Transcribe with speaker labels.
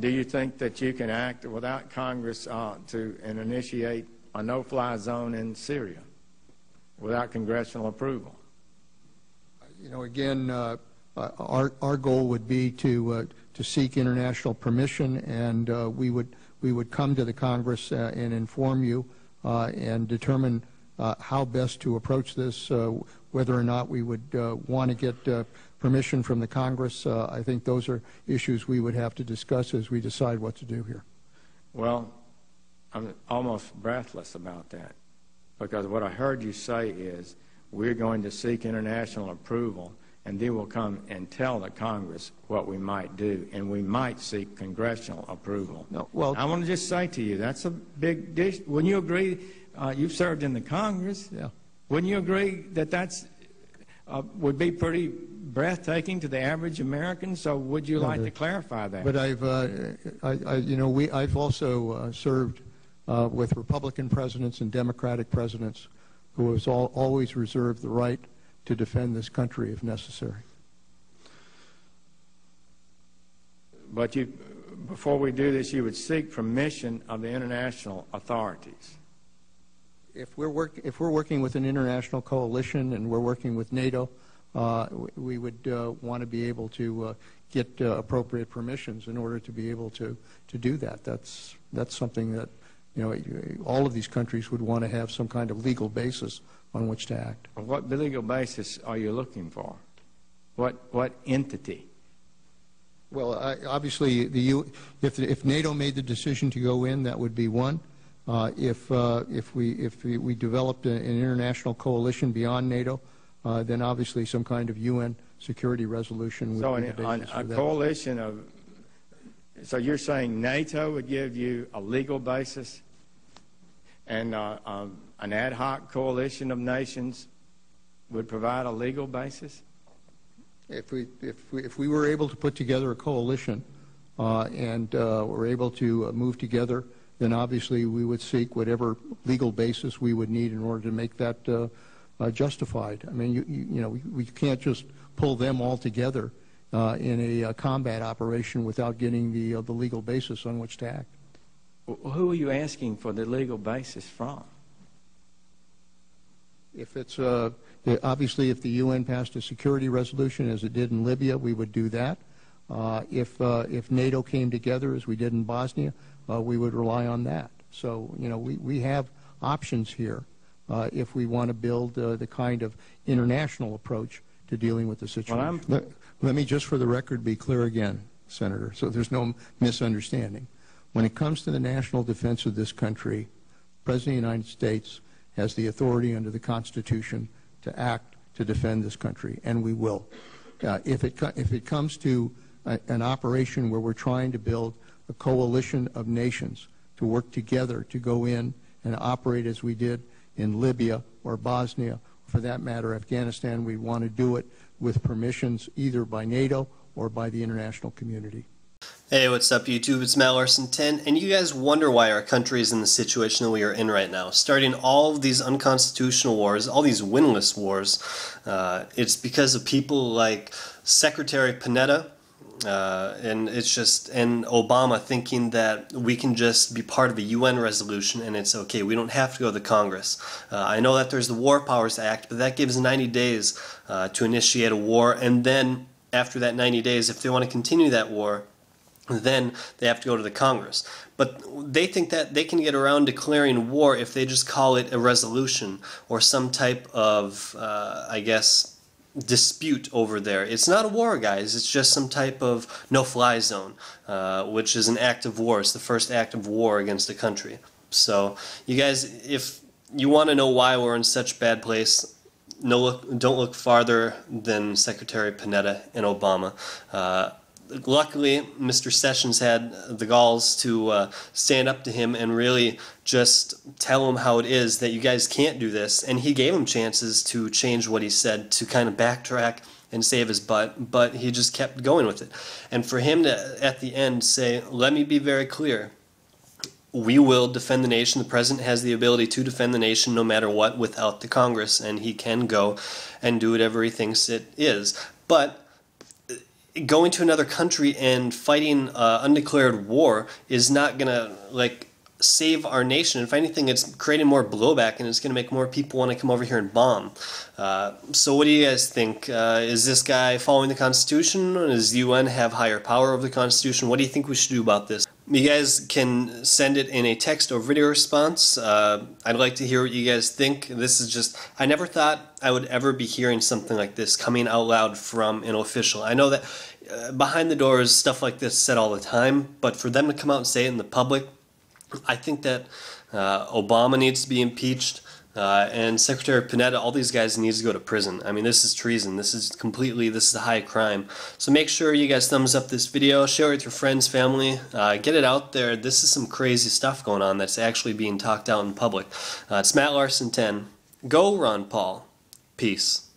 Speaker 1: Do you think that you can act without Congress and initiate a no-fly zone in Syria without congressional approval?
Speaker 2: You know, again, our goal would be to seek international permission, and we would come to the Congress and inform you and determine how best to approach this, whether or not we would want to get permission from the Congress. I think those are issues we would have to discuss as we decide what to do here.
Speaker 1: Well, I'm almost breathless about that, because what I heard you say is we're going to seek international approval, and then we'll come and tell the Congress what we might do, and we might seek congressional approval.
Speaker 2: No, well,
Speaker 1: I want to just say to you, that's a big dish. Wouldn't you agree? You've served in the Congress.
Speaker 2: Yeah.
Speaker 1: Wouldn't you agree that that's would be pretty breathtaking to the average American? So would you like to clarify that?
Speaker 2: But I've also served with Republican presidents and Democratic presidents who has always reserved the right to defend this country if necessary.
Speaker 1: But before we do this, you would seek permission of the international authorities.
Speaker 2: If we're working with an international coalition and we're working with NATO, we would want to be able to get appropriate permissions in order to be able to do that. That's something that, you know, all of these countries would want to have some kind of legal basis on which to act.
Speaker 1: What legal basis are you looking for? What entity?
Speaker 2: Well, obviously, if NATO made the decision to go in, that would be one. If we developed an international coalition beyond NATO, then obviously some kind of UN security resolution would be the basis for that.
Speaker 1: Coalition of. So you're saying NATO would give you a legal basis, and an ad hoc coalition of nations would provide a legal basis?
Speaker 2: If we were able to put together a coalition and were able to move together, then obviously we would seek whatever legal basis we would need in order to make that justified. I mean, you know, we can't just pull them all together in a combat operation without getting the legal basis on which to act.
Speaker 1: Who are you asking for the legal basis from?
Speaker 2: If it's obviously, if the UN passed a security resolution as it did in Libya, we would do that. If NATO came together as we did in Bosnia, we would rely on that. So, you know, we have options here if we want to build the kind of international approach to dealing with the situation. Well, let me just for the record be clear again, Senator, so there's no misunderstanding. When it comes to the national defense of this country, the President of the United States has the authority under the Constitution to act to defend this country, and we will. If it comes to an operation where we're trying to build a coalition of nations to work together to go in and operate as we did in Libya or Bosnia, for that matter, Afghanistan, we want to do it with permissions either by NATO or by the international community.
Speaker 3: Hey, what's up YouTube? It's Matt Larson 10, and you guys wonder why our country is in the situation that we are in right now, starting all of these unconstitutional wars, all these winless wars. It's because of people like Secretary Panetta, and Obama thinking that we can just be part of a UN resolution and it's okay. We don't have to go to the Congress. I know that there's the War Powers Act, but that gives 90 days to initiate a war, and then after that 90 days, if they want to continue that war, then they have to go to the Congress. But they think that they can get around declaring war if they just call it a resolution or some type of, I guess, dispute over there. It's not a war, guys. It's just some type of no-fly zone, which is an act of war. It's the first act of war against a country. So, you guys, if you want to know why we're in such bad place, don't look farther than Secretary Panetta and Obama. Luckily, Mr. Sessions had the galls to stand up to him and really just tell him how it is that you guys can't do this. And he gave him chances to change what he said, to kind of backtrack and save his butt, but he just kept going with it. And for him to, at the end, say, let me be very clear, we will defend the nation. The president has the ability to defend the nation no matter what without the Congress, and he can go and do whatever he thinks it is. But going to another country and fighting undeclared war is not going to, like, save our nation. If anything, it's creating more blowback, and it's going to make more people want to come over here and bomb. So what do you guys think? Is this guy following the Constitution? Does the UN have higher power over the Constitution? What do you think we should do about this? You guys can send it in a text or video response. I'd like to hear what you guys think. This is just, I never thought I would ever be hearing something like this coming out loud from an official. I know that behind the doors, stuff like this is said all the time, but for them to come out and say it in the public, I think that Obama needs to be impeached, and Secretary Panetta, all these guys need to go to prison. I mean, this is treason. This is a high crime. So make sure you guys thumbs up this video, share it with your friends, family, get it out there. This is some crazy stuff going on that's actually being talked out in public. It's Matt Larson 10. Go Ron Paul. Peace.